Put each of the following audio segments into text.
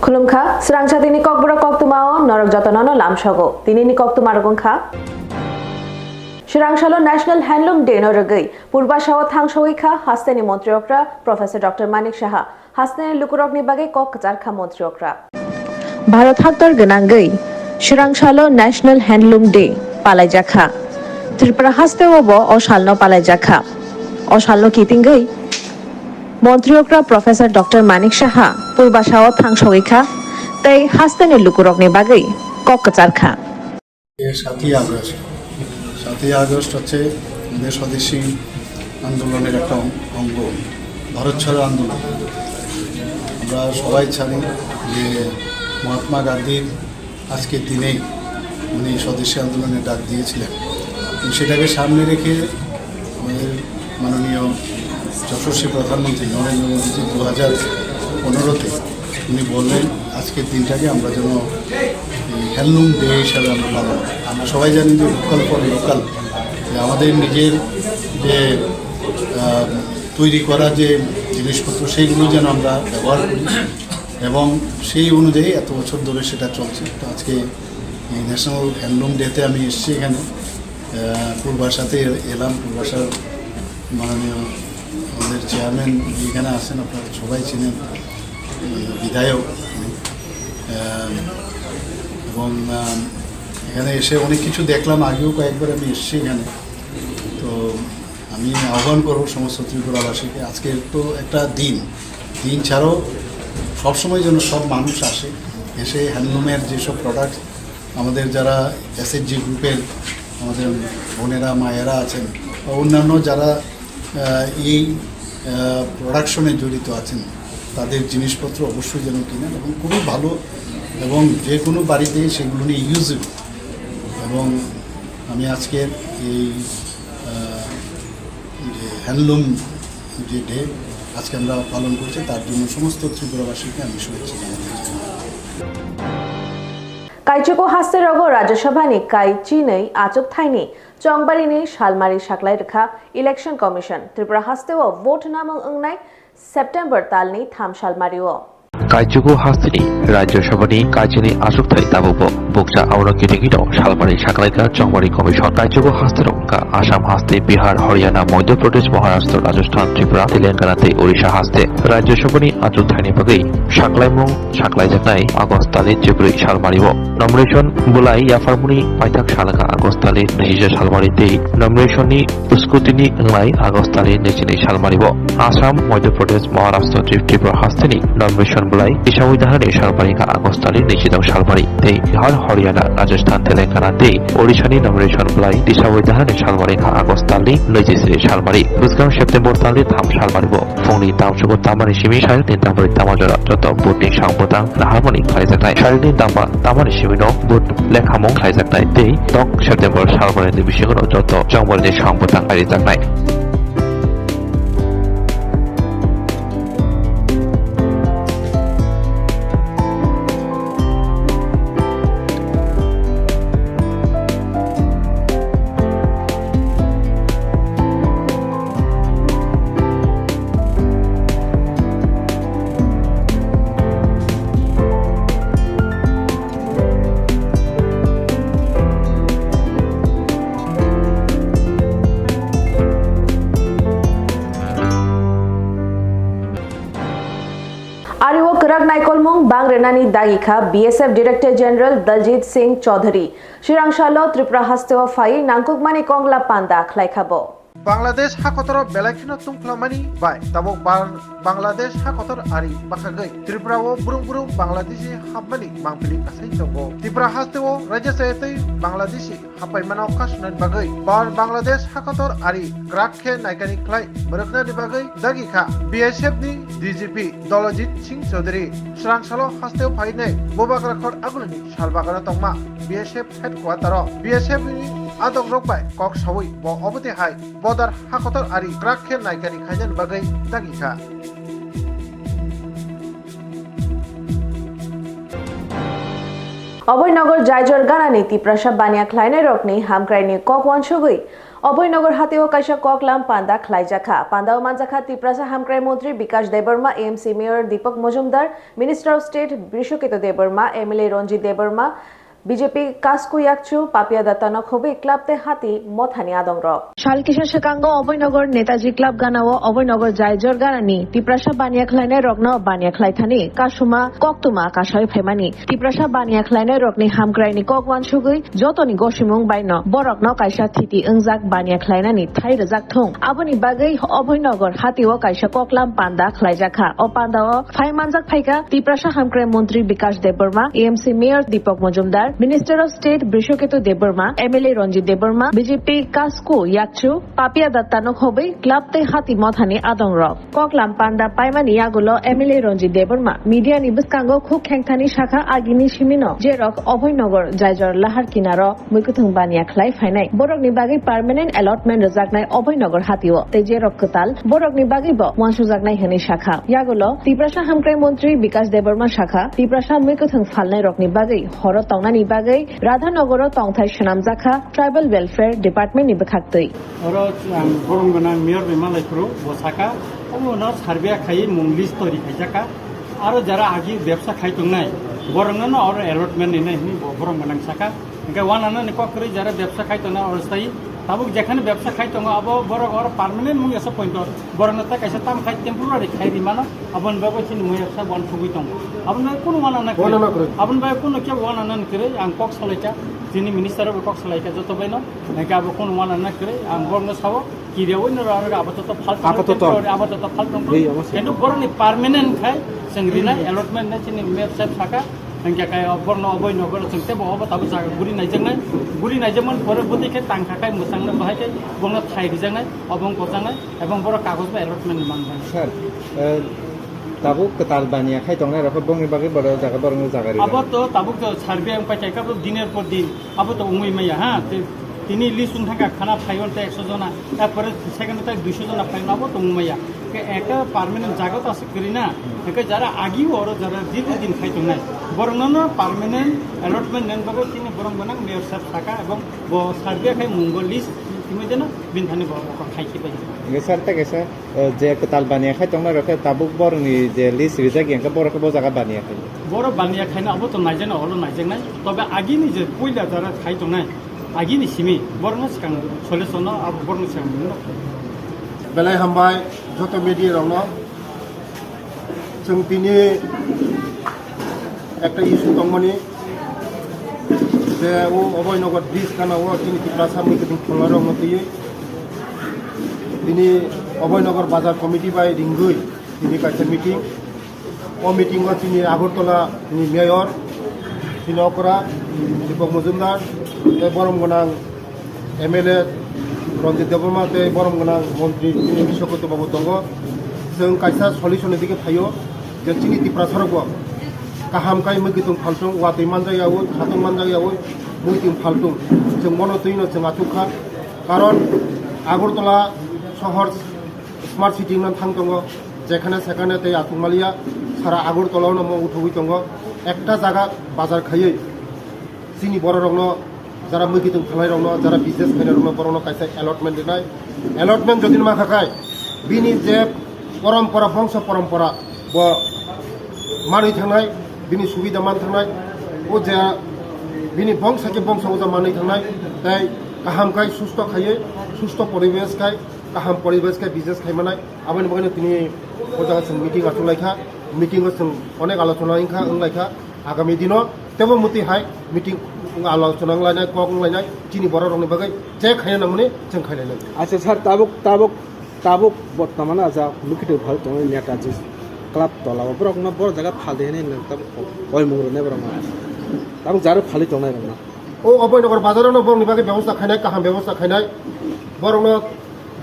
Khulumkha, Srangcha tini kokbura koktumao, norok jotonono lamshogo, tini ni koktumarugongkha. Srangshalo National Handloom Day norogei, Purbashawa Thangshawikha, Hasteni Montriokra, Professor Dr. Manik Shaha, Hasteni Lukurokni Bagay Kokjarkha Montriokra. Bharat Haktor Ganangei, Srangshalo National Handloom Day, Palaijakha. Tripura Haste Obo, Oshalno Palaijakha. Oshalno Kitingei. Montriokra Professor Dr. Manik Shaha, Purbashawa Thangshawikha, Tei Hasteni Lukurokni Bagay, Kokjarkha. 7ই আগস্ট হচ্ছে দেশ স্বদেশী আন্দোলনের একটা অঙ্গ, ভারত ছাড়ো আন্দোলন। আমরা সবাই জানি যে মহাত্মা গান্ধীর আজকের দিনেই উনি স্বদেশী আন্দোলনের ডাক দিয়েছিলেন। সেটাকে সামনে রেখে আমাদের মাননীয় যশস্বী প্রধানমন্ত্রী নরেন্দ্র মোদীজি 2015-তে উনি বললেন আজকের দিনটাকে আমরা যেন হ্যান্ডলুম ডে হিসাবে আমরা পালন করি। আমরা সবাই জানি যে লোকাল ফর লোকাল, আমাদের নিজের যে তৈরি করা যে জিনিসপত্র সেইগুলো যেন আমরা ব্যবহার করি এবং সেই অনুযায়ী এত বছর ধরে সেটা চলছে। তো আজকে এই ন্যাশনাল হ্যান্ডলুম ডেতে আমি এসেছি এখানে, পূর্বাশাতে এলাম। পূর্বাশার মাননীয় আমাদের চেয়ারম্যান এখানে আছেন, আপনারা সবাই চিনেন, বিধায়ক, এবং এখানে এসে অনেক কিছু দেখলাম। আগেও কয়েকবার আমি এসেছি এখানে। তো আমি আহ্বান করব সমস্ত ত্রিপুরাবাসীকে, আজকের তো একটা দিন ছাড়াও সবসময় যেন সব মানুষ এসে হ্যান্ডলুমের যেসব প্রোডাক্ট আমাদের যারা এসএইচজি গ্রুপের আমাদের বোনেরা মায়েরা আছেন বা অন্যান্য যারা এই প্রোডাকশনে জড়িত আছেন তাদের জিনিসপত্র অবশ্যই যেন কিনেন এবং খুবই ভালো এবং যে কোনো বাড়িতে সেগুলো নিয়ে ইউজেবল। এবং আমি আজকের এই যে হ্যান্ডলুম যে ডে আজকে আমরা পালন করছি তার জন্য সমস্ত ত্রিপুরাবাসীকে আমি শুভেচ্ছা জানাচ্ছি। Kaichuko Haste Rogo Rajya Sabha ni Kaichi nei Achuk Thaini Chongbari ni Shalmari Shaklai Rakha Election Commission Tripura Haste o vote namang ungnai September talni Tham Shalmari o Kaichuko Haste ni Rajya Sabha ni Kaichi ni Achuk Thai tabubo Bukcha Auro Kitigito Shalmari Shaklai ka Chongbari Commission Kaichuko Haste Rongka Assam Haste Bihar Haryana Madhya Pradesh Maharashtra Rajasthan Tripura Telangana te Odisha Haste Rajya Sabha ni Achuk Thaini bagai Shaklai mong Shaklai jaknai Agostali Jibri Shalmari o Nomination Bulai Yafarmuni Paitak Shalaka Agostali Neja Shalmari te Nomination ni Uskutini Nglai Agostali Nejini Shalmari o Assam Madhya Pradesh Maharashtra Tripura Haste ni Nomination Bulai Ishawidahan Shalmari ka Agostali Nejidang Shalmari te Bihar Haryana Rajasthan Telangana te Odisha ni Nomination Bulai Ishawidahan Shalmari ka Agostali Nejisi Shalmari Busgam September tali Tham Shalmari o Fongni Tamchuko Tamani Shimi Shail Tin Tamari Tamajara Joto Buti Shangpotang Naharmoni Kaizakai Shail Tin Tamani Shimino But Lekhamong Kaizakai te Dok September Shalmari te Bishigoro Joto Jangmari Shangpotang Kaizakai Ariwo Karak Naikolmong Bang Renani Dagikha BSF Director General Daljit Singh Chaudhary Srangshalo Tripura Haste o Fai Nangkukmani Kongla Panda Khlaikabo Bangladesh হাকতর বেলাখিনো তুংফ্লামানি বাই তাবো বাংলাদেশ হাকতর আরি বাখাগৈ ত্রিপুরাও বুরুং বুরুং বাংলাদেশি হাবমানি মাংপিলি কাসাই দঙ্গো ত্রিপুরা হাস্তেও রাজ্য সাইতেই বাংলাদেশি হাপাইমানা কাশনান বাগৈ বার বাংলাদেশ হাকতর আরি গ্রাকখে নাইকানি খ্লাই মরকনানি বাগৈ দাগিখা বিএসএফ নি ডিজিপি দলজিৎ সিং চৌধুরী স্রাংসালো হাস্তেও ফাইনাই বোবাগ্রাখর আগুনি সালবাগানা তংমা বিএসএফ হেডকোয়ার্টার বিএসএফ নি Adok rokbai kok sawi bo oboti hai bodar hakotor ari grakhe naikani khaijan bagai dagikha Abhoynagar জায়জর গানানি তিপ্রাসা বানিয়া খ্লাইনাই রকনি হামক্রাইনি কক ওয়ানসুগৈ অভয়নগর হাতেও কাইসা ককলাম পান্দা খ্লাইজাখা পান্দাও মানজাখা তিপ্রাসা হামক্রাই মন্ত্রী Bikash Debbarma AMC mayor Dipak Majumdar minister of state Brishaketu Debbarma MLA Ranjit Debbarma BJP কাসকু ইয়াকচু পাপিয়া দাতানক হবি ক্লাবতে হাতি মথানি আদংর শালকিশা সেকাঙ্গ অভয়নগর নেতাজি ক্লাব গানাও অভয়নগর জায়জর গানানি তিপ্রাসা বানিয়া খ্লাইনাই রকন বানিয়া খ্লাইথানি কাসুমা ককতুমা কাসাই ফেমানি তিপ্রাসা বানিয়া খ্লাইনাই রকনি হামক্রাইনি কক ওয়ানসুগৈ যতনি গসিমুং বাইন বরকন কাইসা থিতি ওংজাক বানিয়া খ্লাইনানি থাই রজাক থং আবনি বাগৈ অভয়নগর হাতিও কাইসা ককলাম পান্দা খ্লাইজাখা ও পান্দাও ফাইমানজাক ফাইকা তিপ্রাসা হামক্রাই মন্ত্রী Bikash Debbarma AMC mayor Dipak Majumdar minister of state Brishaketu Debbarma MLA Ranjit Debbarma BJP কাসকু ইয়াকচু পাপিয়া দাত্তানক হবি ক্লাবতে হাতি মথানি আদংর ককলাম পান্ডা পাইমানি আগুলো এমএলএ রঞ্জিত দেববর্মা মিডিয়া নিবসকাঙ্গ খুব খেংথানি শাখা আগিনি সিমিনো জেরক অভয়নগর জায়জর লাহার কিনার মুকুথুং বানিয়া খ্লাই ফাইনাই বরকনি বাগৈ পার্মানেন্ট অ্যালটমেন্ট রজাকনাই অভয়নগর হাতিও তে জেরক কতাল বরকনি বাগৈ ব ওয়ানসুজাকনাই হেনি শাখা ইয়াগুলো তিপ্রাসা হামক্রাই মন্ত্রী বিকাশ দেববর্মা শাখা তিপ্রাসা মুকুথুং ফালনাই রকনি বাগৈ হর তংনানি বাগৈ রাধানগর তংথাই সেনামজাখা ট্রাইবাল ওয়েলফেয়ার ডিপার্টমেন্ট নিবখাক্তৈ গরমগনা মেয়র বিমালাইফ্রু বসাকা উনার সার্ভে খাই মুং লিস্ট তৈরি খাইজাকা আর যারা আগে ব্যবসা খাইতো নাই বরংনো আর অ্যালটমেন্ট নাই বরমগনা সাকা একা ওয়ানানো নিকরি যারা ব্যবসা খাইতো না অস্থায়ী তাবুক যেখানে ব্যবসা খাইতো আবো বড় আর পার্মানেন্ট মুই এসে পয়েন্ট বরংতা কাইসা তাম খাই টেম্পোরারি খাই দিমানো আবন বাবো চিনি মুই এসে ওয়ান ফুগিতং আবন বাই কোনো ওয়ানানা করে আবন বাই কোনো কে ওয়ানানা করে আং কক সালাইকা যিনি মিনিস্টার কক সালাইকা যত বাইনো নাকি আবো কোনো ওয়ানানা করে আং বরং সাবো কিরিয়াও নরা আপাতত ফালতু কিন্তু বরং পার্মানেন্ট খাই সেংরিনা অ্যালটমেন্ট না চিনি মেয়র সাহেব শাখা কাই বর্ণ অভয়নগর जोंते बहाबा ताबो जागा गुरि नायजोंमोन परबोधिखे तांखाखाय मोजांनो बाहायखाय बंनो थाइ रिजांनाय अबं गजांनाय एबं बर कागज बा एलटमेन्ट मानबाय सर ताबो कताल बानिया खाय दंनाय रख बंनि बागै बर जागा बरनो जागा रि ताबो सार्भे आं पाइका दिनेर पर दिन आबो तो उमै मैया हा তিনি লিস্ট উঠাকা খানা ফাইলতে 100 জনা তারপরে সেকেন্ডতে 200 জনা ফাইল নাবো তো উমাইয়া একটা পার্মানেন্ট জায়গা তো আছে করি না একে যারা আগি ওর যারা দীর্ঘদিন খাইতো নাই বরং পার্মানেন্ট অ্যালটমেন্ট নেন বাবু তিনি বরং বনাং মেয়র সাহেব থাকা এবং সার্ভে খাই মঙ্গল লিস্ট তুমি যেন বিনথানি খাইতে পাই স্যার তাকে যে কতাল বানিয়া খাই দंना রকে তাবুক বরনি যে লিস্ট রিজা গেঙ্কা বরকে ব জায়গা বানিয়া খাই বড় বানিয়া খাই না আবো তো নাইজেনা হলো নাইজেং নাই তবে আগিনি যে পয়লা যারা খাইতো নাই आगिनि सिमी बरनो सिकां सल्युशन आरो बरनो सिकां बेलाय हामबाय जत मिडिया रावनो जों दिनै একটা ইস্যু দंमोनि যে ও অভয়নগর ব্রিজ কানাও তিনি তিপ্রাসা মিটিং খলার মতেই তিনি অভয়নগর বাজার কমিটি বাই রিঙ্গুই তিনি কাছে মিটিং ও মিটিং তিনি আগরতলা তিনি মেয়র তিনি অকরা দীপক মজুমদার বরমগনাং এমএলএ রঞ্জিত দেববর্মা বরমগনাং মন্ত্রী বিশ্বকত বাবু दङ जों कायसा सल्युशन दिखे थायो जे चिनि तिप्रासारग काहामखाय मैगिथुं फालथुं वादै मानजायाव खाथुं मानजायाव मैगिथुं फालथुं जों मनतैनो जों आथुखा कारण আগরতলা শহর स्मार्ट सिटी नाम थां दङ जेखाने सेखाने तै आथुमालिया सारा আগরতলাयावनो मो उठुबै दङ একটা জায়গা বাজার খাयै চিনি বড় রংনো যারা मैगिथुं थांनाय रंनो যারা बिजनेस खायनाय रंनो बरनो कायसा अलटमेन्ट दिनाय अलटमेन्ट जदि माखाखाय बिनि जे परम्परा बंश परम्परा ब मानै थांनाय बिनि सुबिदा मान थांनाय ओ जे बिनि बंशके बंश ओजा मानै थांनाय ताय गाहामखाय सुस्थ खायै सुस्थ परिबेशखाय गाहाम परिबेशखाय बिजनेस खायमानाय आबानि बगायनो तिनि ओजागासिम मिटिं आथुलायखा मिटिं जों अनेक आलोचना इंखा ओंलायखा आगामी दिनाव तेबो मति हाय मिटिं आलोचना लायनाय कक लायनाय चिनि बर रंनि बागै जे खायना नामनि जों खायलायनाय अच्छा सर ताबुक बर्तमान आजा मुखित भल दङ नेताजी क्लाब तलाव बरकना बर जागा फालदे ने ताबुक ओय मुरने बरमा ताबुक जारो फालि दंनाय रंना ओ अभयनगर बाजारावनो बंनि बागै व्यवस्था खायनाय गाहाम व्यवस्था खायनाय बरनो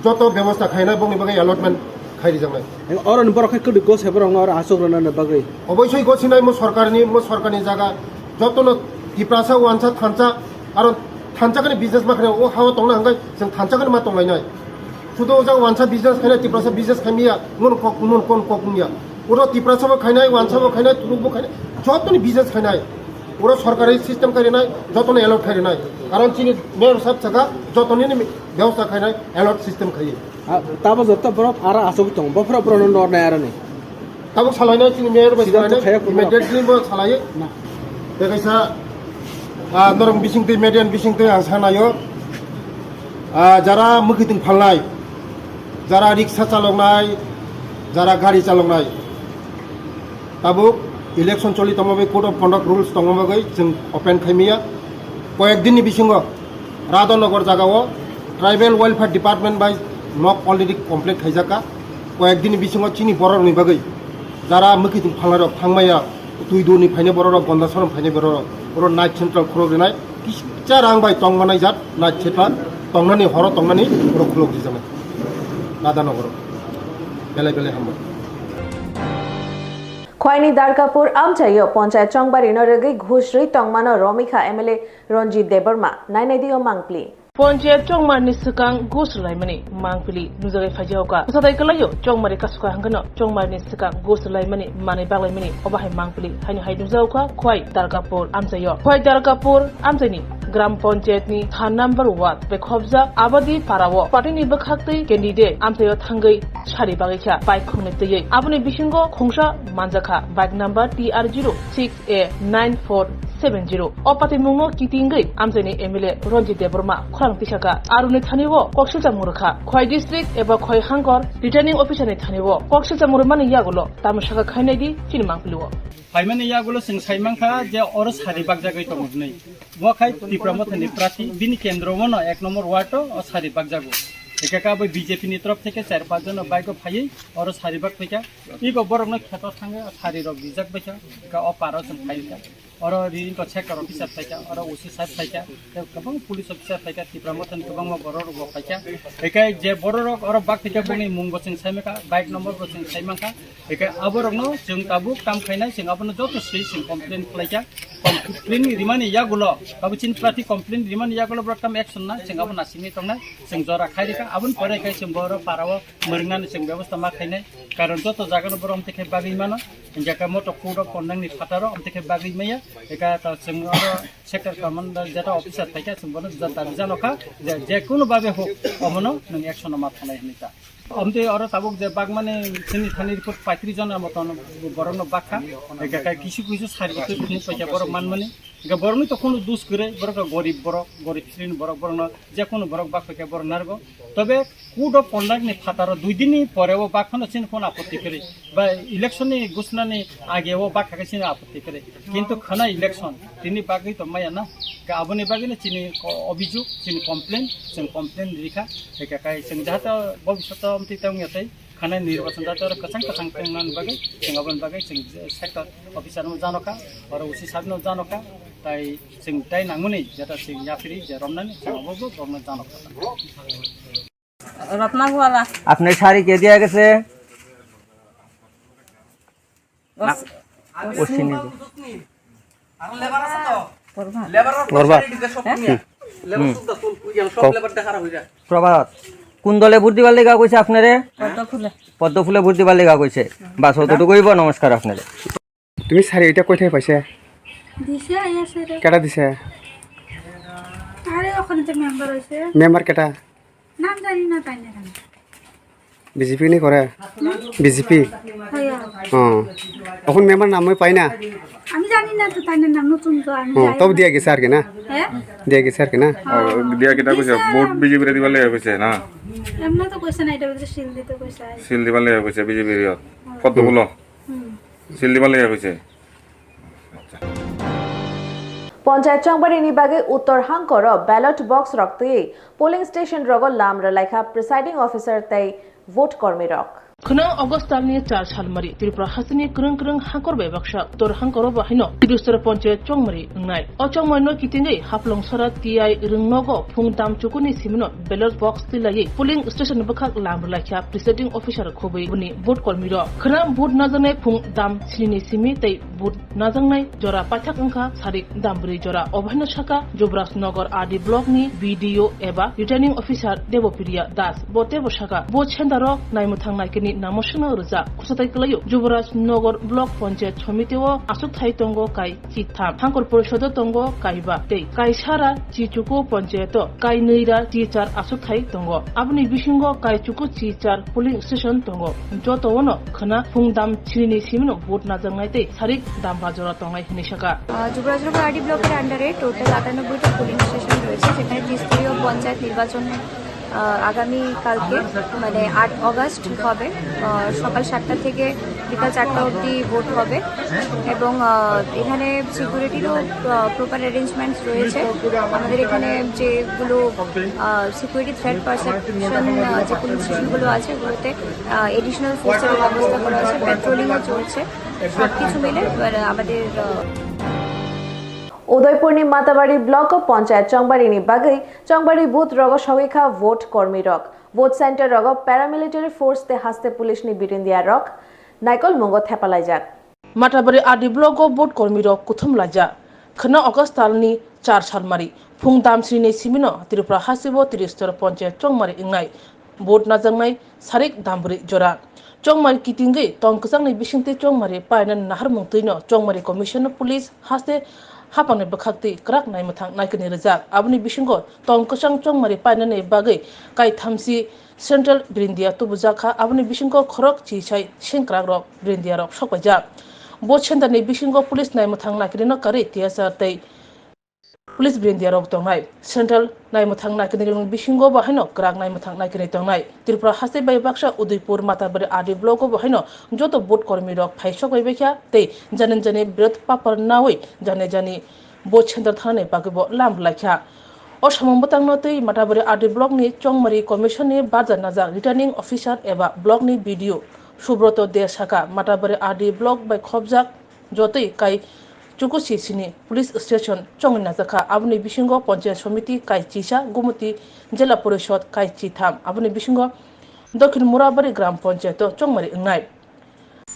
जत व्यवस्था खायनाय बंनि बागै अलटमेन्ट खायरि जांनाय और बरखाय कदि गस हेबरंग और आसोग्रना बागै अबयसै गसिनाय मो सरकारनि जागा जतनो तिप्रासा वानसा थानसा आरो थानसाखनि बिजनेस माखने ओ हाव तंना हंगाय जों थानसाखनि मा तंलायनाय सुदो जा वानसा बिजनेस खायनाय तिप्रासा बिजनेस खायमिया मन कोन कोकनिया ओरो तिप्रासाबो खायनाय वानसाबो खायनाय तुरुबो खायनाय जतनि बिजनेस खायनाय পুরো সরকারি সিস্টেম খাই নাই যতনে অ্যালার্ট খাই নাই কারণ চিনি মেয়র সাহেব থাকা যতনে ব্যবস্থা খাই নাই অ্যালার্ট সিস্টেম খাই তাবো যত বরফ আর আসুক দং বফরা বরন নর নাই আরনি তাবো সালাইনাय চিনি মেয়র বাই Sidak সালাইनाय खाया kurang. इमिडिएटलि बो सालायो ना बेखायसा नरम बिसिंथै मेडियान बिसिंथै आं सानायो যারা মুখিদিন फालनाय যারা রিক্সা চালকनाय যারা গাড়ি চালकनाय তাবो इलेक्शन चलि तमाबे कोड अफ कन्डक्ट रुल्स तमाबे जों ओपेन खायमिया कयेकदिननि बिसिङाव राधानगर जागायाव ट्राइबेल वेलफेयर डिपार्टमेंट बाय नक अलरेडि कमप्लेट खायजाका कयेकदिननि बिसिङाव चिनि बररनि बागै যারা মুখিদিन फालनाय थांमाया दुइ दुनि फायने बररक गन्दासरम फायने बररक बर नाइट सेन्ट्रेल खरग्रेनाय किसा रांबाय तंमानाय जात नाइट सेन्ट्रेल तंनानि हर तंनानि बर खुलक दिजानाय राधानगर बेले बेले हामबाय খয়নি দারকাপুর আমচাইও পঞ্চায়েত চংবারি নরগৈ ঘুষরি টংমানো রমিখা এমএলএ রঞ্জিত দেববর্মা নাইনাইদিও মাংপ্লি পঞ্চায়েত চংমারনি সিকাং গুসলাইমানি মাংপিলি নুজাgai ফাইজাওকা সাদাই কলাयो চংমারি কাসকা হাঙ্গনো চংমারনি সিকাং গুসলাইমানি মানি বাগলাইমানি অবাহাই মাংপিলি হাইনি হাই নুজাওকা খয় দারকাপুর আমচাইও খয় দারকাপুর আমচাইনি গ্রাম পঞ্চায়েতনি 3 নাম্বার ওয়ার্ড বেখবজা আবাদি পারাও পার্টিनि बखाक्तै ক্যান্ডিডেট আমচাইও থাঙ্গৈ সারি বাগैखा bike खुंनै तयै आबुनि बिसिंगो खुंसा मानजाखा bike number TR06A9470 अपाति मुङो कितिंगै आमचाइनि MLA रঞ্জিত Debbarma खरां तिसाका आरुनि थानिवो कक्सिलचा मुरखा खय डिस्ट्रिक्ट एबा खय हांगर रिटार्निं अफिसारनि थानिवो कक्सिलचा मुरमानि यागुलो तामुसाका खायनायदि चिनिमांपिलुओ फाइमानि यागुलो जों साइमांखा जे अर सारि बाग जागै दंनै वखाय त्रिपुरामथनि प्राथि बिनि केन्द्रमनो 1 नम्बर वार्ड सारि बाग जागो एकाका बै बीजेपी नि तरफ থেকে 4-5 জন बाइक फायै और सारि बाग फैका इगो बरमनो खेत थाङो सारि रग बिजाक बैका का अपारो जों फाइका और रिन को चेक करो ऑफिसर फैका और ओसी साहब फैका गोबां पुलिस ऑफिसर फैका त्रिपुरामथन गोबां बर रग फैका एकाय जे बर रग और बाग फैका बुनि मुंगो जों साइमाका बाइक नम्बर बो जों साइमाका एकाय अबरगनो जों ताबु काम खायनाय जों आपनो जत सै जों कमप्लेन फैका कमप्लेन रिमानि यागुलो काबचिन प्राथि कमप्लेन रिमानि यागुलो ब्रकाम एक्शन ना जों आपना सिनि तंना जों जरा खायरिका आबुन परेखाय जों बर पाराव मरनानै जों व्यवस्था मा खायनाय कारण जत जागन बर अमतेखे बागै मानो जाका मट फुड कोननांनि फाटारो अमतेखे बागै मैया एका त जों और सेक्टर कमान्डार जेटा ऑफिसर फैका जों बनो जता जानखा जे कुनु बाबे हो अमनो नों एक्शन मा थानाय हनिता अमते और ताबुक जे बाग माने सिनि थानि रिपोर्ट 35 जन मतन बरनो बाखा एका किसु किसु सारिबो खुनु पैसा बर मान माने एका बरनो त कुनु दुस करे बरक गरीब श्रेणी बरक बरनो जे कुनु बरक बाख फैका बर नारगो तबे कुड पन्डागनि फाटारो 2 दिननि परेव बाखनो सिन कोन आपत्ति करे बा इलेक्शननि घोषणानि आगेव बाखाके सिन आपत्ति करे किन्तु खना इलेक्शन तिनि बागै त माया ना गाबनि बागैनो चिनि अभियोग चिनि कमप्लेन रिखा एका काय जों जाहाथे भविष्यत अमति तंगयातै खाना निर्वाचन जाते और कसां तेंगनान बागै जों आबन बागै जों सेक्टर ऑफिसर न जानका और उसी साहब न जानका ताई जों ताई नांगुनै जेटा जों याफिरि जे रमनानै जोंबो रमना जानका रत्नागोवाला আপনার শাড়ি কে দিয়া গেছে প্রভাত কোন দলে ভোট দিবার লেগা কইছে আপনারে পদ্ম ফুলে ভোট দিবার লেগা কইছে বাস অতটুকু কইব নমস্কার আপনারে তুমি শাড়ি এটা কোথায় পাইছে দিছে আইছে রে কেটা দিছে আরে ওখানে তো মেম্বার হইছে মেম্বার কেটা নাম জানি না তাই না বিজেপি নি করে বিজেপি হইয়া এখন মেম্বার নাম পাই না আমি জানি না তো তাই না নাম নতুন তো আমি তব দিয়া গেছে আর কি না হ্যাঁ দিয়া গেছে আর কি না দিয়া কিটা কইছে ভোট বিজেপি রে দিবালে কইছে না এমন তো কইছে না এটা বলে শিল দিতে কইছে সিল দিবালে কইছে বিজেপি রে কত বলো সিল দিবালে কইছে পঞ্চায়েত চংবারি নিবাগে উত্তর হাঙ্কর ব্যালট বক্স রক্তই পোলিং স্টেশন রগ লাম রলাইখা প্রিসাইডিং অফিসার তাই ভোট কর্মী রক खना अगस्त दालनि 4 सालमारि त्रिपुरा हासनि क्रं हांकर बेबाक्सा तोर हांकर बाहायनो तिरुस्तर पंचायत चंगमारि नाय अ चंगमारिनो कितिङै हाफलंसरा टीआई रिंगनगो फुंदाम चुकुनि सिमनो बैलेट बक्स तिलायै पोलिंग स्टेशन बखाक लामलाखिया प्रिसाइडिं अफिसार खबै बुनि भोट कर्मी र खना भोट नाजानाय फुंदाम सिनि सिमि तै भोट नाजांनाय जरा पाथाक अंखा सारिक दामब्रि जरा अभायनो साका जुब्राज नगर आदि ब्लकनि बीडीओ एबा रिटार्निं अफिसार देवप्रिया दास बते बसाका vote सेन्टारो नायमुथां नायकिनि ni namoshna rza kusatai klayo Jubraj Nogor Block Panchayat Somitio asuk thai tongo kai chitham hangkor porisodo tongo kaiba tei kaisara chichuko panchayato kai neira chichar asuk thai tongo abni bisingo kai chuku chichar polling station tongo joto wono khana phungdam chini simno vote na jangai tei sarik dam bajora tongai hinisaka Jubarajnagar RD ব্লকের আন্ডারে total 98টা polling station রয়েছে যেখানে ত্রিস্তরীয় পঞ্চায়েত নির্বাচন আগামী কালকে মানে 8 August হবে সকাল 7টা থেকে বিকাল 4টা অবধি ভোট হবে এবং এখানে সিকিউরিটিরও প্রপার অ্যারেঞ্জমেন্টস রয়েছে আমাদের এখানে যেগুলো সিকিউরিটি থ্রেট পারসেপশন যে পুলিশ স্টেশনগুলো আছে ওগুলোতে এডিশনাল ফোর্সের ব্যবস্থা করা আছে পেট্রোলিংও চলছে সব কিছু মিলে আমাদের উদয়পুরনি মাতাবাড়ি ব্লক পঞ্চায়েত চংবাড়িনি বাগৈ চংবাড়ি বুথ রগ সগৈখা ভোট কর্মী রক ভোট সেন্টার রগ প্যারামিলিটারি ফোর্স তে হাস্তে পুলিশ নি বিরিন্দিয়া রক নাইকল মঙ্গ থেপালাই যাক মাতাবাড়ি আদি ব্লক ভোট কর্মী রক কুথুম লাজা খনা অগস্ট তালনি 4 সালমারি ফুংদাম শ্রীনি সিমিনো ত্রিপুরা হাসিবো ত্রিস্তর পঞ্চায়েত চংমারি ইংনাই ভোট নাজাংনাই সারিক দামবুরি জোরা চংমারি কিতিঙ্গৈ তংকসাংনি বিসিংতে চংমারি পায়নান নাহার মংতৈনো চংমারি কমিশন পুলিশ হাসতে হাপানে বখাকতি ক্রাক নাইমথাং নাইকনি রেজাক আবনি বিসিংগো তংকসাং চংমারি পায়নানে বাগৈ কাই থামসি সেন্ট্রাল ব্রিন্দিয়া তুবুজাখা আবনি বিসিংগো খরক চিসাই সিংক্রাক রক ব্রিন্দিয়া রক সকাইজাক ভোট সেন্টারনি বিসিংগো পুলিশ নাইমথাং নাইকনিনো কারি টিয়াসার তৈ পুলিশ ব্রিন্দিয়া রক তংনাই সেন্ট্রাল নাইমথাং নাইকনি বিসিংগো বাহাইনো ক্রাক নাইমথাং নাইকনি তংনাই ত্রিপুরা হাসে বাই বাক্সা উদয়পুর মাতাবাড়ি আদি ব্লক বাহাইনো যত ভোট কর্মী রক ফাইসক হইবেখা তৈ জানেন জানে বিরোধ পাপার নাওই জানে জানি ভোট সেন্টার থানে বাগিব লাম লাইখা অসমবতাংনো তৈ মাতাবাড়ি আদি ব্লকনি চংমারি কমিশননি বাজার নাজা রিটার্নিং অফিসার এবা ব্লকনি বিডিও সুব্রত দে শাখা মাতাবাড়ি আদি ব্লক বাই খবজাক যতই কাই চুকুসি সিনি পুলিশ স্টেশন চংনি নাজাখা আবনি বিসিংগ পঞ্চায়েত সমিতি কাই চিসা গুমতি জেলা পরিষদ কাই চিথাম আবনি বিসিংগ দক্ষিণ মুরাবাড়ি গ্রাম পঞ্চায়েত চংমারি ইংনাই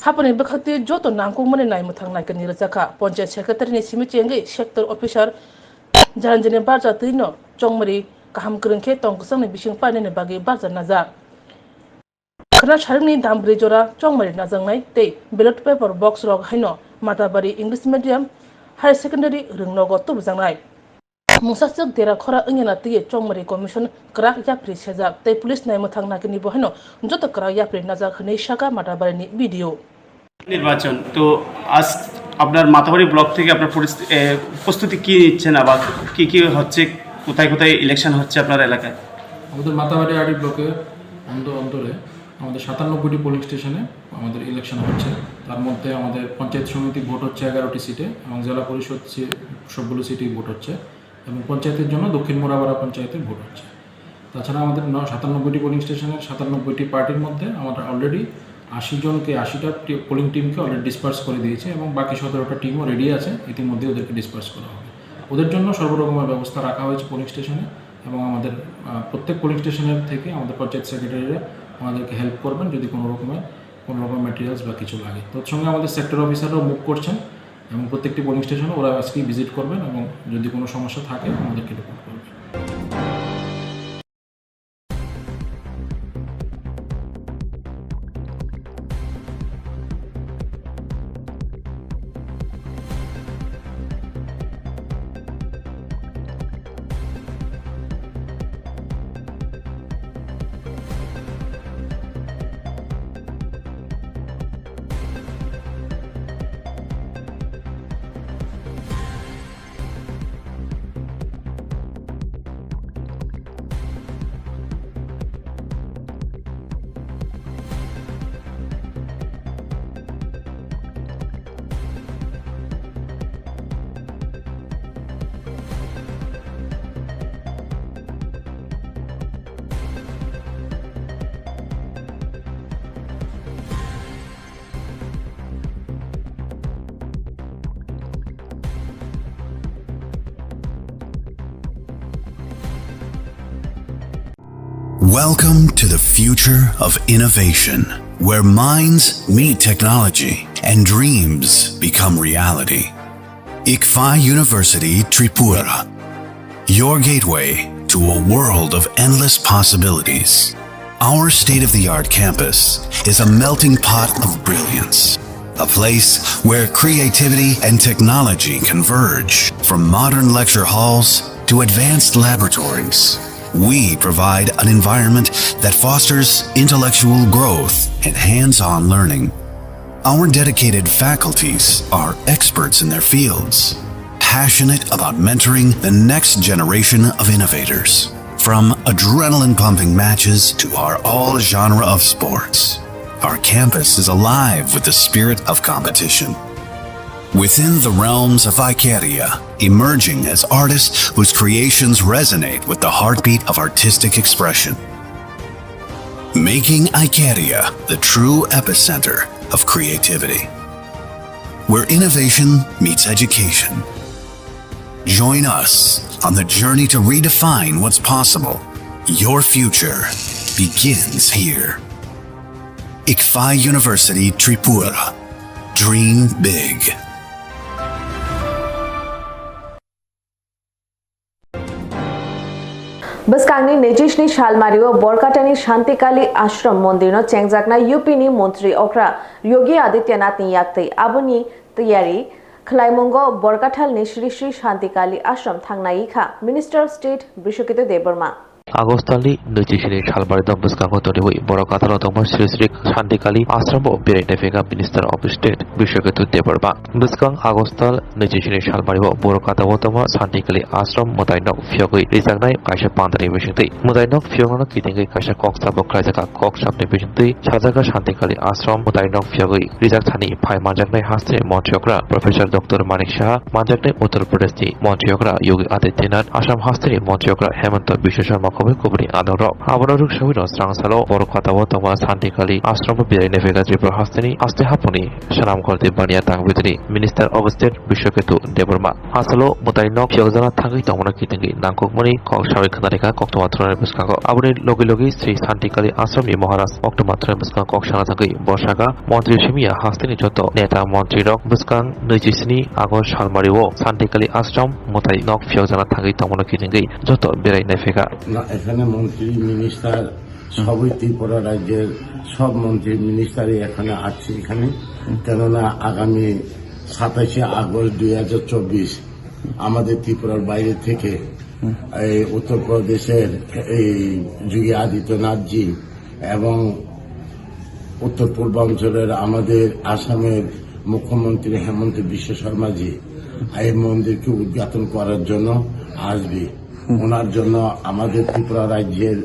হাপানি বখাকতি যত নামকুমনি নাইমথাং নাইকনি রাজাখা পঞ্চায়েত সেক্রেটারিনি সিমিচেঙ্গৈ সেক্টর অফিসার জাহানজনে বারজা তৈনো চংমারি কাহাম করংखे তংকসাংনি বিসিং পাইনানি বাগै বারজা নাজা खना सारिनि दामब्रै जरा चंमारि नाजांनाय तै बेलट पेपर बक्स रग हाइनो माताबारि इंलिश मीडियम हायर सेकेंडारि रोंनगो तुबजांनाय मुसासक देरा खरा इंगेना तै चंमारि कमिशन क्राक याफ्रि सेजाक तै पुलिस नायमथां नागिनि बहाइनो जत क्राक याफ्रि नाजाक हनै शाखा माताबारिनि वीडियो নির্বাচন তো আজ আপনার মাতাবাড়ি ব্লক থেকে আপনার প্রস্তুতি কি নিচ্ছেন আবার কি কি হচ্ছে কোথায় কোথায় ইলেকশন হচ্ছে আপনার এলাকায় আমাদের মাতাবাড়ি আড়ি ব্লকে অন্তরে আমাদের 97টি পোলিং স্টেশনে আমাদের ইলেকশন হচ্ছে তার মধ্যে আমাদের পঞ্চায়েত সমিতি ভোট হচ্ছে 11টি সিটে এবং জেলা পরিষদ সবগুলো সিটেই ভোট হচ্ছে এবং পঞ্চায়েতের জন্য দক্ষিণ মোরাবাড়া পঞ্চায়েতে ভোট হচ্ছে তাছাড়া আমাদের 97টি পোলিং স্টেশনের 97টি পার্টির মধ্যে আমরা অলরেডি 80 জনকে 80টা পোলিং টিমকে অলরেডি ডিসপার্স করে দিয়েছে এবং বাকি 17টা টিমও রেডি আছে ইতিমধ্যে ওদেরকে ডিসপার্স করা হবে ওদের জন্য সর্বরকমের ব্যবস্থা রাখা হয়েছে পোলিং স্টেশনে এবং আমাদের প্রত্যেক পোলিং স্টেশনের থেকে আমাদের পঞ্চায়েত সেক্রেটারিরা আমাদেরকে হেল্প করবেন যদি কোনো রকম ম্যাটেরিয়ালস বা কিছু লাগে তোর সঙ্গে আমাদের সেক্টর অফিসাররাও মুভ করছেন এবং প্রত্যেকটি পোলিং স্টেশনে ওরা আজকেই ভিজিট করবেন এবং যদি কোনো সমস্যা থাকে আমাদেরকে রিপোর্ট করবেন Welcome to the future of innovation, where minds meet technology and dreams become reality. ICFA University Tripura, your gateway to a world of endless possibilities. Our state-of-the-art campus is a melting pot of brilliance, a place where creativity and technology converge. From modern lecture halls to advanced laboratories, we provide an environment that fosters intellectual growth and hands-on learning. Our dedicated faculties are experts in their fields, passionate about mentoring the next generation of innovators. From adrenaline-pumping matches to our all-genre of sports, our campus is alive with the spirit of competition. Within the realms of Ikeria, emerging as artists whose creations resonate with the heartbeat of artistic expression. Making Ikeria the true epicenter of creativity, where innovation meets education. Join us on the journey to redefine what's possible. Your future begins here. ICFI University Tripura. Dream big. बसकांगनी नेजिशनी शालमारियो बोरकाटानी Shantikali आश्रम मंदिरनो चेंगजाकना यूपीनी मंत्री ओक्रा योगी आदित्यनाथनी याक्तै आबुनी तैयारी खलाइमंगो बोरकाटालनि श्री श्री शांतिकाली आश्रम थांनायिखा minister state Brishaketu Debbarma আগস্টাलनि 26 सालबारि दम्बस्कांगो तोनिवै बरकाताल दंमा श्री श्री शांतिकाली आश्रम बेरायनाय फेगा minister of state Bishwaketu Debbarma बस्कां আগস্टाल 26 सालबारि बरकाताव दंमा शांतिकाली आश्रम मोदाइनक फियगै रिजागनाय कायसा पांदानि बिसिंतै मोदाइनक फियगनो किथिंगै कायसा कक्सा बख्लायजाका कक्साबनि बिसिंतै साजागा शांतिकाली आश्रम मोदाइनक फियगै रिजाग थानि फाय मानजागनाय हास्ते मन्त्रियकरा प्रोफेसर डॉक्टर मानिक शाह मानजागनाय उत्तर प्रदेशनि मन्त्रियकरा योगी आदित्यनाथ आसाम हास्तेनि मन्त्रियकरा हेमंत बिश्व शर्मा खबरनि आदर आबरक सबिनो स्रांसालो बरकाताव दंमा शांतिकाली आश्रम बेरायनाय फेगा त्रिपुरा हास्तेनि आस्ते हापनि सनाम करते बानिया तांबितनि minister of state Bishwaketu Debbarma आसालो मोदाइनक फियगजाना थांगै दंमोन किथिंगै नांगकमनि कक्साबै खनारिका कक्टमात्रनि बस्कांगो आबुनि लगे लगे श्री शांतिकाली आश्रमनि महाराज कक्टमात्रनि बस्कां कक्साना थांगै बर्षागा मन्त्री सिमिया हास्तेनि जत नेता मन्त्री रक बस्कां 27 আগস্ট सालमारिओ शांतिकाली आश्रम मोदाइनक फियगजाना थांगै दंमोन किथिंगै जत बेरायनाय फेगा এখানে মন্ত্রী মিনিস্টার সবই ত্রিপুরা রাজ্যের সব মন্ত্রী মিনিস্টারই এখানে আসছে এখানে কেননা আগামী 27 আগস্ট 2024 আমাদের ত্রিপুরার বাইরে থেকে এই উত্তরপ্রদেশের এই যোগী আদিত্যনাথজি এবং উত্তর পূর্বাঞ্চলের আমাদের আসামের মুখ্যমন্ত্রী হেমন্ত বিশ্ব শর্মাজি এই মন্দিরকে উদ্ঘাটন করার জন্য আসবে ওনার জন্য আমাদের ত্রিপুরা রাজ্যের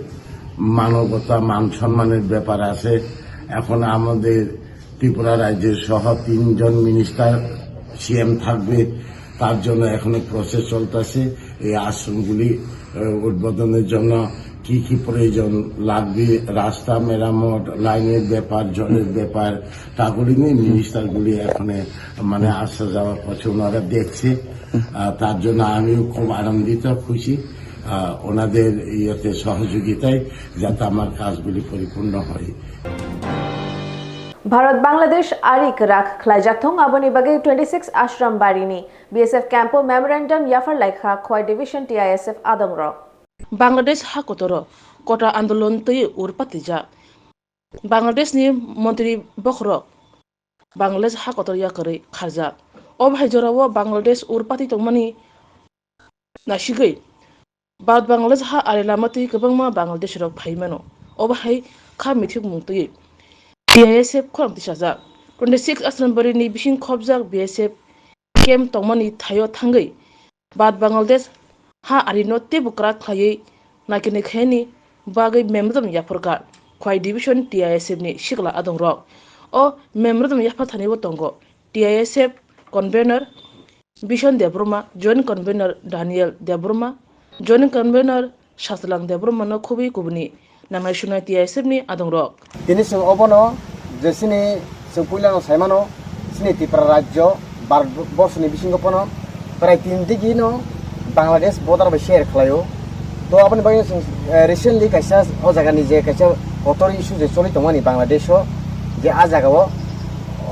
মানবতা মান সম্মানের ব্যাপার আছে এখন আমাদের ত্রিপুরা রাজ্যের সহ 3 জন মিনিস্টার সিএম থাকবে তার জন্য এখনো প্রসেস চলতেছে এই আশ্রমগুলি উদ্বোধনের জন্য কি কি প্রয়োজন লাগবে রাস্তা মেরামত লাইনের ব্যাপার জলের ব্যাপার তাগুলি নিয়ে মিনিস্টারগুলি এখন মানে আসা যাওয়া করছে ওনারা দেখছে তার জন্য আমিও খুব আনন্দিত খুশি ওনাদের ইয়েতে সহযোগিতায় যাতে আমার কাজগুলি পরিপূর্ণ হয় भारत बांग्लादेश आरिक राख खलाइजाथों आबोनी बगे 26 आश्रम बारिनी बीएसएफ कैंपो मेमोरेंडम याफर लाइखा खोय डिवीजन टीआईएसएफ आदंग्र बांग्लादेश हाकोतर कोटा आंदोलन तय उरपातिजा बांग्लादेश नि मंत्री बखरो बांग्लादेश हाकोतर याकरै खारजा अब हाइजराव बांग्लादेश उरपाति तंमानि नाशिगै भारत बांग्लादेश हा आरेलामति गोबांमा बांग्लादेश रक फाइमानो अब हाइ खा मिथिक मुंतयै बीएसएफ खरमतिसाजा 26 आश्रमबारिनि बिसिं खबजाक बीएसएफ केम तंमानि थायो थांगै भारत बांग्लादेश हा आरिनो तेबुक्रा खायै नागिरनाय खायनि बागै मेमोरदम याफरका खोय डिवीजन टीआईएसएफ नि सिगला आदंरक ओ मेमोरदम याफर थानायबो दंगो TISF convener Bishan Debbarma joint convener Daniel Debbarma joint convener शासलां देब्रमा न खुबै गुबनि नांनाय सुनाय टीआईएसएफ नि आदंरक दिनै जों अबनो जेसिनि जों पुइलानो सायमानो सिनि त्रिपुरा राज्य भारतबर्षनि बिसिंगपनो प्राय 3 दिगिनो बांग्लादेश बॉर्डर बाय शेयर खालायो तो आपनि बाय रिसेंटली कायसा ओ जागानि जे कायसा अटर इशू जे चलि दंमानि बांग्लादेशो जे आ जागाव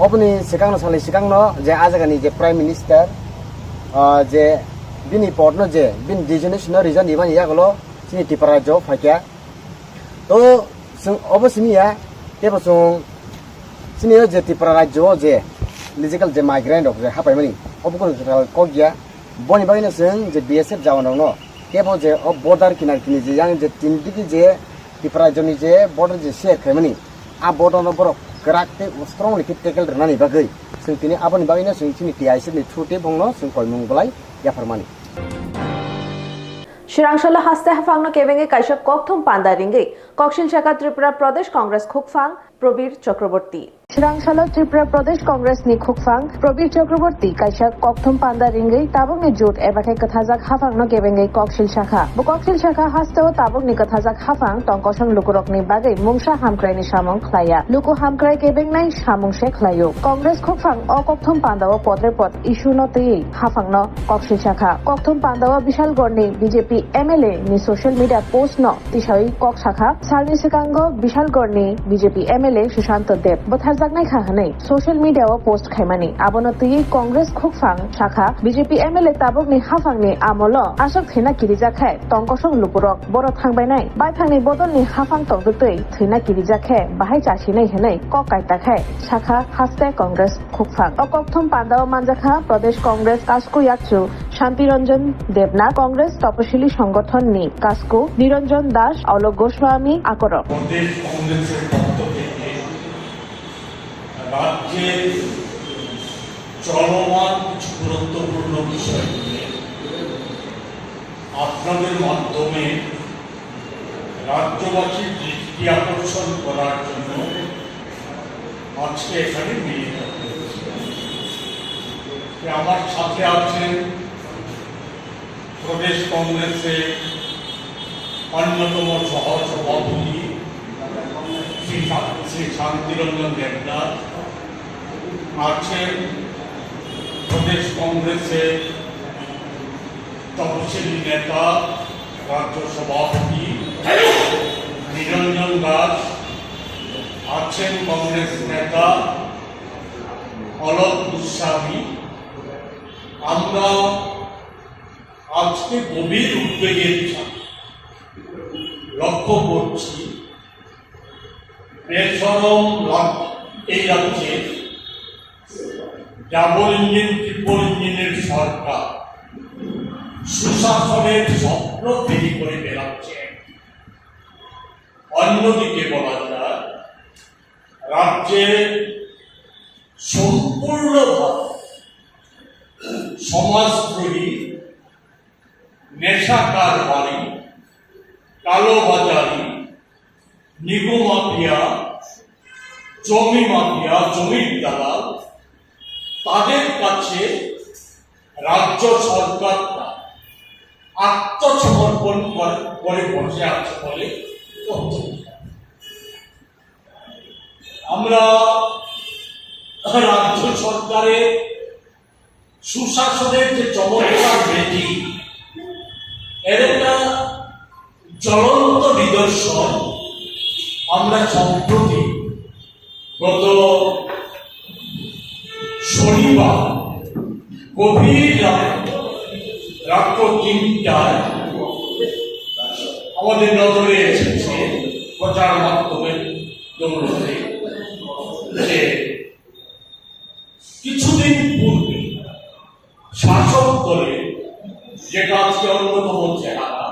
अपनि सिगांनो सानलै सिगांनो जे आ जागानि जे प्राइम मिनिस्टार जे बिनि पटनो जे बिन डिजिनेशन रिजन दिबानि यागलो सिनि त्रिपुरा राज्य फाइका तो जों अबसिमिया तेबो जों सिनियो जे त्रिपुरा राज्य जे लिजिकल जे माइग्रेंट जे हापायमानि अबको को गया बनि बायनो जों जे बीएसएफ जावानाव न तेबो जे बॉर्डर किनार किनि जे यां जे तिनदिगि जे त्रिपुरा राज्यनि जे बॉर्डर जे शेयर खायमानि आ बॉर्डर न बर ग्राकते स्ट्रंगलि टेकल रनानि बागै जों तिनि आबनि बागैनो जों सिनि टीआईसी नि थ्रुते बंनो जों कयमुंगलाय याफरमानि Shirangshalla haste hafangno kebenge kaisa kokthom panda ringe kokshil shaka Tripura Pradesh Congress khukfang Probir Chakraborty Shirangshalla Tripura Pradesh Congress ni khukfang Probir Chakraborty kaisa kokthom panda ringe tabong ni jut ebake kathajak hafangno kebenge kokshil shaka bu kokshil shaka haste o tabong ni kathajak hafang tongkosang lukurok ni bagai mungsa hamkrai ni samong khlaya luku hamkrai kebeng nai samong she khlayo Congress khukfang o kokthom panda o podre pod issue no tei hafangno kokshil shaka kokthom panda o bishal gorni BJP MLA ni social media post no tisai kok shaka salni sikango bishal gorni BJP MLA Sushant Dev botharjak nai khahanai social media o post khaimani abono tei Congress khukfang shaka BJP MLA tabok ni hafang ni amolo asok thina kirijak khai tongkosong lupurok boro thangbai nai baithangni bodol ni hafang tongdutei thina kirijak khai bahai chasinai henai kok kaita khai shaka haste Congress khukfang okokthom pandao manjakha Pradesh Congress Kasku Yakchu Shanti Ranjan Devna Congress তপশিলি সংগঠন নি কাসকো নিরঞ্জন দাস অলোক গোস্বামী আকর প্রদেশ কংগ্রেসের পক্ষ থেকে রাজ্যের চলমান কিছু গুরুত্বপূর্ণ বিষয় নিয়ে আপনাদের মাধ্যমে রাজ্যবাসীর দৃষ্টি আকর্ষণ করার জন্য আজকে এখানে মিলিত হয়েছি আমার সাথে আছেন প্রদেশ কংগ্রেসের অন্যতম সহসভাপতি শ্রী শান্তিরঞ্জন দেবনাথ আছেন প্রদেশ কংগ্রেসের তপশিলি নেতা রাজ্য সভাপতি নিরঞ্জন দাস আছেন কংগ্রেস নেতা অলোক গোস্বামী আমরা আজকে গভীর উদ্বেগের লক্ষ্য করছি বেসরম এই রাজ্যে ডাবল ইঞ্জিন ট্রিপল ইঞ্জিনের সরকার সুশাসনের স্বপ্ন তৈরি করে বেড়াচ্ছে অন্যদিকে বলা যায় রাজ্যে সম্পূর্ণভাবে সমাজদ্রোহী নেশা কারবারি কালোবাজারি নিগম মাফিয়া জমি মাফিয়া জমির দালাল তাদের কাছে রাজ্য সরকারটা আত্মসমর্পণ করে বসে আছে বলে আমরা রাজ্য সরকারের সুশাসনের যে চমৎকার বেদি এর একটা জ্বলন্ত নিদর্শন আমরা সম্প্রতি গত শনিবার গভীর রাত্র 3টায় আমাদের নজরে এসেছে প্রচার মাধ্যমের দৌলতে যে কিছুদিন পূর্বে শাসক দলের যেটা আজকে অন্যতম চেহারা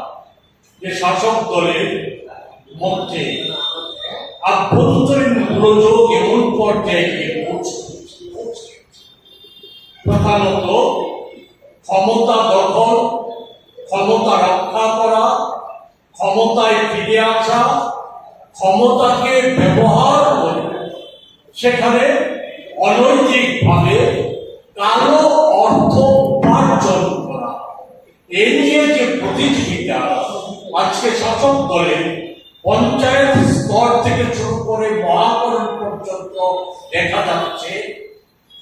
যে শাসক দলের মধ্যে আভ্যন্তরীণ গোলযোগ এমন পর্যায়ে গিয়ে পৌঁছে প্রধানত ক্ষমতা দখল ক্ষমতা রক্ষা করা ক্ষমতায় ফিরে আসা ক্ষমতাকে ব্যবহার করে সেখানে অনৈতিকভাবে কালো অর্থ উপার্জন করা এই নিয়ে যে প্রতিযোগিতা আজকে শাসক দলের পঞ্চায়েত স্তর থেকে শুরু করে মহাকরণ পর্যন্ত দেখা যাচ্ছে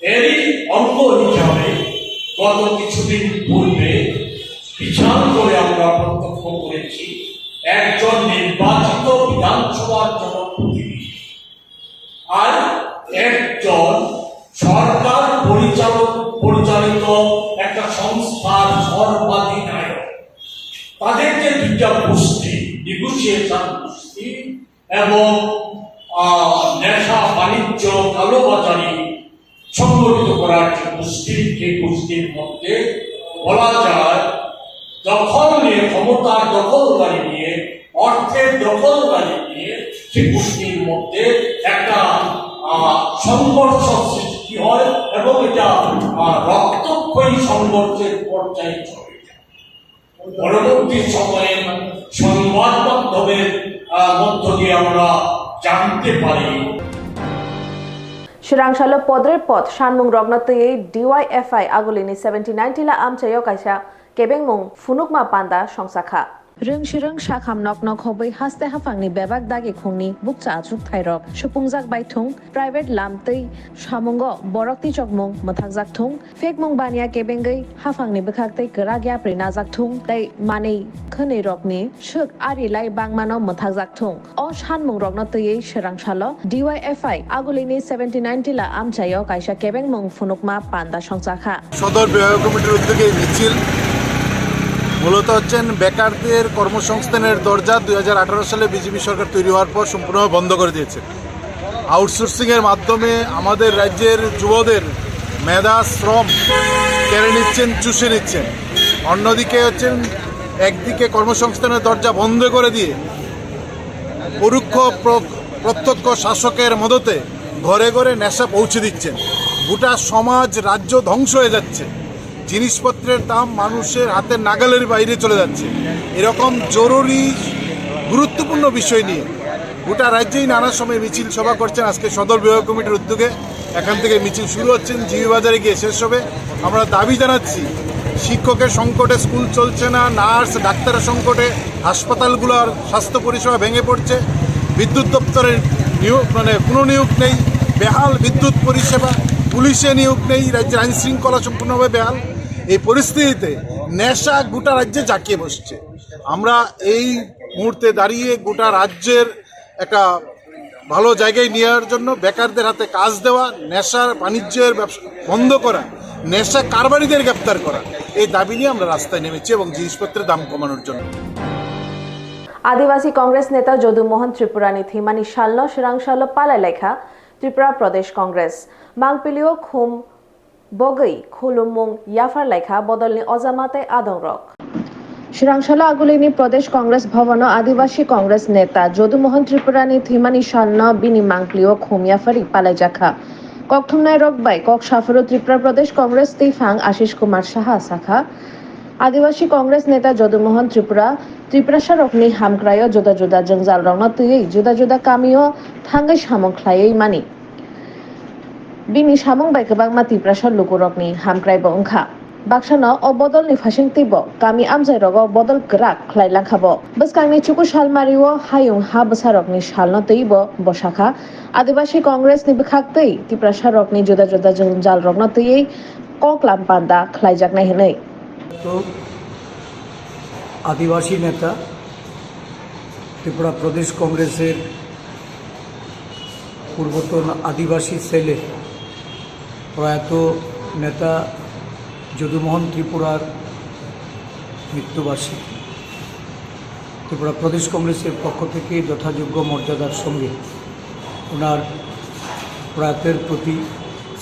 এরই অঙ্গ হিসাবে গত কিছুদিন পূর্বে বিশাল করে আমরা প্রত্যক্ষ করেছি একজন নির্বাচিত বিধানসভার জনপ্রতিনিধি আর একজন সরকার পরিচালিত একটা সংস্থার সর্বাধিনায়ক তাদের যে দুইটা গোষ্ঠী নেগোসিয়েশন গোষ্ঠী এবং নেশা বাণিজ্য কালোবাজারি সংগঠিত করার যে গোষ্ঠীর মধ্যে বলা যায় দখল নিয়ে, ক্ষমতার দখলদারি নিয়ে, অর্থের দখলদারি নিয়ে সেই গোষ্ঠীর মধ্যে একটা সংঘর্ষ সৃষ্টি হয় এবং এটা রক্তক্ষয়ী সংঘর্ষের পর্যায়ে চলে যায়। পরবর্তী সময়ে সংবাদ মাধ্যমের মধ্য দিয়ে আমরা জানতে পারি Shirangshalo podrer pot shanmung rognatye DYFI agulini 79 tila amchayo kaisa kebengmung funukma panda songsakha Rung shirung shakham nok nok hobai haste hafangni bebak dagi khungni bukcha achuk thairok supungjak baithung private lamtei shamungo borokti chokmung mathakjak thung fekmung bania kebengai hafangni bekhaktei keragya prinajak thung tei manei khonei rokni shuk ari lai bangmano mathakjak thung o shanmung rognatei shirangshalo DYFI agulini 79 tila amchayo kaisa kebengmung funukma panda songsakha সদর বিভাগ কমিটির উদ্যোগে মিছিল মূলত হচ্ছেন বেকারদের কর্মসংস্থানের দরজা 2018 সালে বিজেপি সরকার তৈরি হওয়ার পর সম্পূর্ণভাবে বন্ধ করে দিয়েছে। আউটসোর্সিংয়ের মাধ্যমে আমাদের রাজ্যের যুবদের মেধা শ্রম কেড়ে নিচ্ছেন, চুষে নিচ্ছেন। অন্যদিকে হচ্ছেন একদিকে কর্মসংস্থানের দরজা বন্ধ করে দিয়ে পরোক্ষ প্রত্যক্ষ শাসকের মদতে ঘরে ঘরে নেশা পৌঁছে দিচ্ছেন। গোটা সমাজ রাজ্য ধ্বংস হয়ে যাচ্ছে, জিনিসপত্রের দাম মানুষের হাতের নাগালের বাইরে চলে যাচ্ছে। এরকম জরুরি গুরুত্বপূর্ণ বিষয় নিয়ে গোটা রাজ্যেই নানা সময় মিছিল সভা করছেন। আজকে সদর বিভাগ কমিটির উদ্যোগে এখান থেকে মিছিল শুরু হচ্ছেন, জিবি বাজারে গিয়ে শেষ হবে। আমরা দাবি জানাচ্ছি, শিক্ষকের সংকটে স্কুল চলছে না, নার্স ডাক্তারের সংকটে হাসপাতালগুলোর স্বাস্থ্য পরিষেবা ভেঙে পড়ছে, বিদ্যুৎ দপ্তরের কোনো নিয়োগ নেই, বেহাল বিদ্যুৎ পরিষেবা, পুলিশে নিয়োগ নেই, রাজ্যের আইন শৃঙ্খলা সম্পূর্ণভাবে বেহাল। এই পরিস্থিতিতে নেশা গোটা রাজ্যে জাঁকিয়ে বসছে। আমরা এই মুহূর্তে দাঁড়িয়ে গোটা রাজ্যের একটা ভালো জায়গায় নেওয়ার জন্য বেকারদের হাতে কাজ দেওয়া, নেশার বাণিজ্যের ব্যবসা বন্ধ করা, নেশা কারবারিদের গ্রেপ্তার করা, এই দাবি নিয়ে আমরা রাস্তায় নেমেছি এবং জিনিসপত্রের দাম কমানোর জন্য। आदिवासी कांग्रेस नेता যদুমোহন ত্রিপুরানি থিমানি শালনো শিরাংশালো পালাই লেখা ত্রিপুরা প্রদেশ কংগ্রেস মাংপিলিও খুম বগৈ খুলুমুং ইয়াফার লেখা বদলনি অজামাতে আদংরক শিরাংশালো আগুলিনি প্রদেশ কংগ্রেস ভবন আদিবাসী কংগ্রেস নেতা যদুমোহন ত্রিপুরানি থিমানি শালনো বিনি মাংপিলিও খুম ইয়াফারি পালাই জাখা ককথুমনাই রকবাই কক সাফারো ত্রিপুরা প্রদেশ কংগ্রেস তিফাং আশিস কুমার সাহা শাখা आदिवासी कांग्रेस नेता যদুমোহন ত্রিপুরা সারকনি হামক্রায় जुदा जुदा जंजाल रंगना तुयै जुदा जुदा कामियो थांगै सामं ख्लायै मानि बिनि सामं बाय गोबांमा त्रिपुरा सार लुकुरकनि हामक्रायबो ओंखा बाक्सानो अबदलनि फासिंतिबो कामि आमजाय रगो बदल ग्राक ख्लायलांखाबो बसकांनि चुकु सालमारिओ हायुं हा बसारकनि सालनो तैबो बसाखा आदिवासी कांग्रेसनि बखाक्तै त्रिपुरा सारकनि जुदा जुदा जंजाल रंगना तुयै कक्लाम पान्दा ख्लायजाकनाय हनै तो आदिवासी नेता त्रिपुरा प्रदेश कांग्रेसের पूर्वतन आदिवासी सेले प्रयात नेता যদুমোহন ত্রিপুরার মৃত্যুবার্ষিকী त्रिपुरा प्रदेश कांग्रेसের পক্ষ থেকে যথাযোগ্য মর্যাদার সঙ্গে ওনার প্রয়াতের প্রতি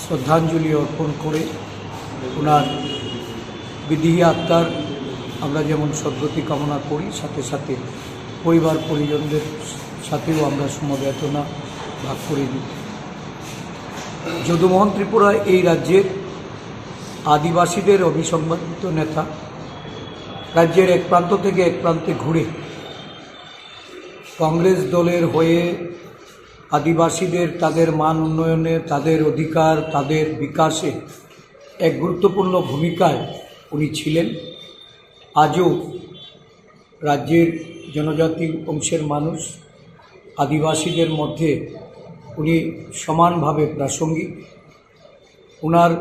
শ্রদ্ধাঞ্জলি অর্পণ করে ওনার বিদেহী আত্মার আমরা যেমন সদ্গতি কামনা করি, সাথে সাথে পরিবার পরিজনদের সাথেও আমরা সমবেদনা ভাগ করে দিই। যদুমোহন ত্রিপুরা এই রাজ্যের আদিবাসীদের অভিসংবাদিত নেতা। রাজ্যের এক প্রান্ত থেকে এক প্রান্তে ঘুরে কংগ্রেস দলের হয়ে আদিবাসীদের তাদের মান উন্নয়নে, তাদের অধিকার, তাদের বিকাশে এক গুরুত্বপূর্ণ ভূমিকায় উনি ছিলেন। আজও রাজ্যের জনজাতি অংশের মানুষ আদিবাসীদের মধ্যে উনি সমানভাবে প্রাসঙ্গিক। ওনার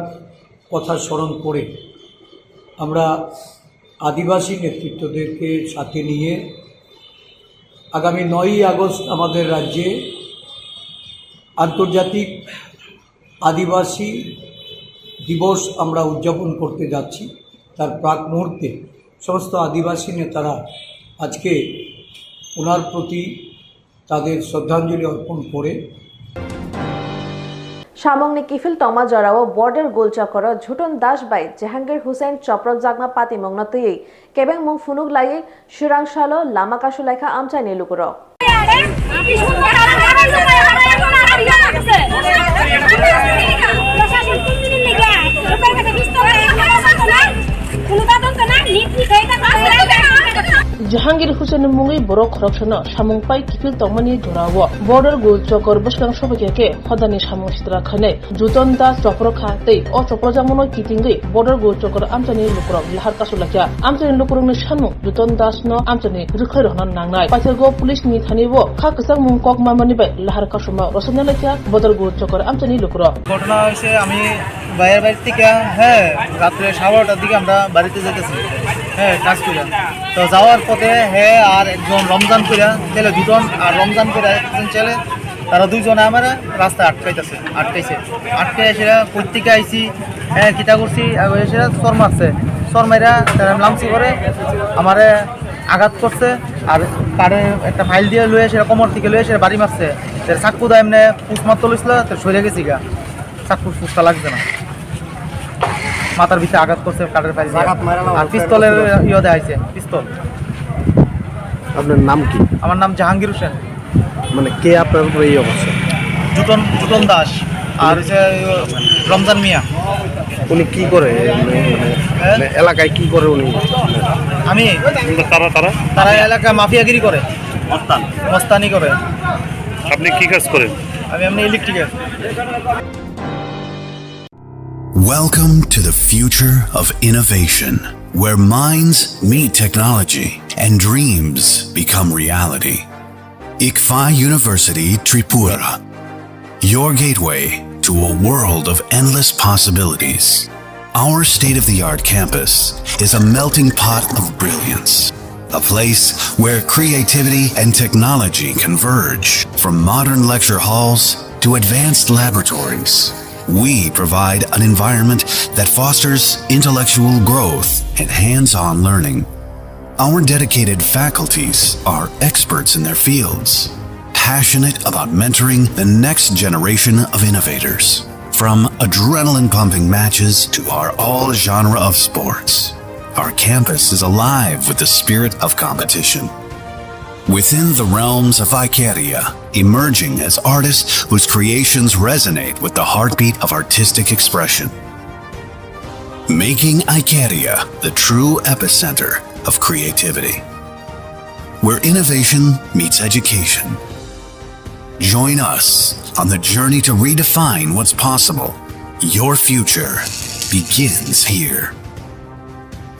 কথা স্মরণ করে আমরা আদিবাসী নেতৃত্বদেরকে সাথে নিয়ে আগামী 9ই আগস্ট আমাদের রাজ্যে আন্তর্জাতিক আদিবাসী দিবস আমরা উদযাপন করতে যাচ্ছি। তার প্রাক মুহূর্তে সমস্ত আদিবাসী নেতারা আজকে ওনার প্রতি তাদের শ্রদ্ধাঞ্জলি অর্পণ করে সামংনি কিফিল তমা জরাও বর্ডার গোলচক্র ঝুটন দাস বাই জাহাঙ্গীর হুসেন চপ্রক জাগমা পাতি মংনতই কেবেং মুং ফুনুক লাই সুরাংশালো লামাকাশু লেখা আমচাইনি লুকুর জাহাঙ্গীর হুসেন মুঙ্গি বড় খরকশন সামংপাই কিফিল তংমানি ধরাও বর্ডার গোল চকর বসকাং সবাইকে হদানি সামং সিত্রা খানে জুতন দাস চপ্রখা তৈ অ চপ্রজামন কিতিঙ্গি বর্ডার গোল চকর আমচানি লুকুরক লাহার কাসুলাকিয়া আমচানি লুকুরংনি সানু জুতন দাস ন আমচানি রুখৈ রহন নাংনাই পাইথেরগো পুলিশ নি থানিবো খা কসাং মুং কক মামানি বাই লাহার কাসুমা রসনালাকিয়া বর্ডার গোল চকর আমচানি লুকুরক ঘটনা হয়েছে আমি বাইরের বাড়ি থেকে রাত্রে 12টার দিকে আমরা বাড়িতে যেতেছি কাজ করে তো যাওয়ার পথে আর একজন রমজান করে ছেলে দুজন আর রমজান করে একজন ছেলে তারা দুইজনে আমার রাস্তায় আটকাইছে সেটা প্রত্যেকে আইসি কিতা করছি সেটা চর মারছে চর মাইরা তারা লামসি করে আমারে আঘাত করছে আর কারে একটা ফাইল দিয়ে লয়ে সেটা কোমর থেকে লয়ে সেটা বাড়ি মারছে চাকু দা এমনি পুষ মারতে লইছিল সরে গেছি গা চাকু পুষটা লাগছে না মাথার ভিতরে আঘাত করছে কাঠের ফাইল আর পিস্তলের দেখাইছে পিস্তল। আপনার নাম কি? আমার নাম জাহাঙ্গীর হোসেন। মানে কে আপনার উপরে এই অবস্থা? জুটন দাস আর হচ্ছে রমজান মিয়া। উনি কি করে মানে এলাকায় কি করে উনি? আমি তারা এলাকায় মাফিয়াগিরি করে, মস্তানি করে। আপনি কি কাজ করেন? আমি এমনি electrical. Welcome to the future of innovation, where minds meet technology and dreams become reality. ICFI University Tripura, your gateway to a world of endless possibilities. Our state-of-the-art campus is a melting pot of brilliance, a place where creativity and technology converge. From modern lecture halls to advanced laboratories, we provide an environment that fosters intellectual growth and hands-on learning. Our dedicated faculties are experts in their fields, passionate about mentoring the next generation of innovators. From adrenaline-pumping matches to our all-genre of sports, our campus is alive with the spirit of competition. Within the realms of Icaria, emerging as artists whose creations resonate with the heartbeat of artistic expression. Making Icaria the true epicenter of creativity, where innovation meets education. Join us on the journey to redefine what's possible. Your future begins here.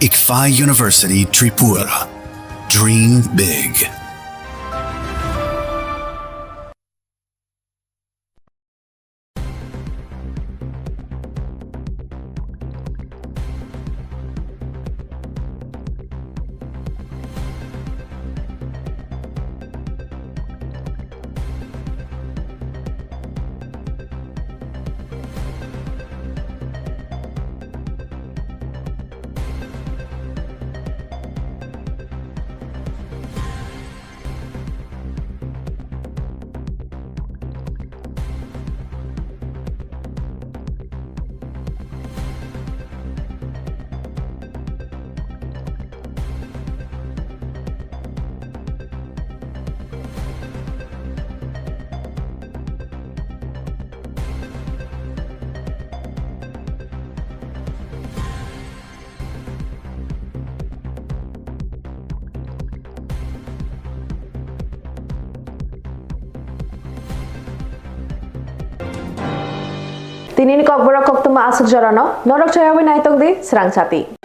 ICFI University Tripura. Dream big. Tinin kok berakok tuma asuk jarano, norok cayawi naitok di serang sati.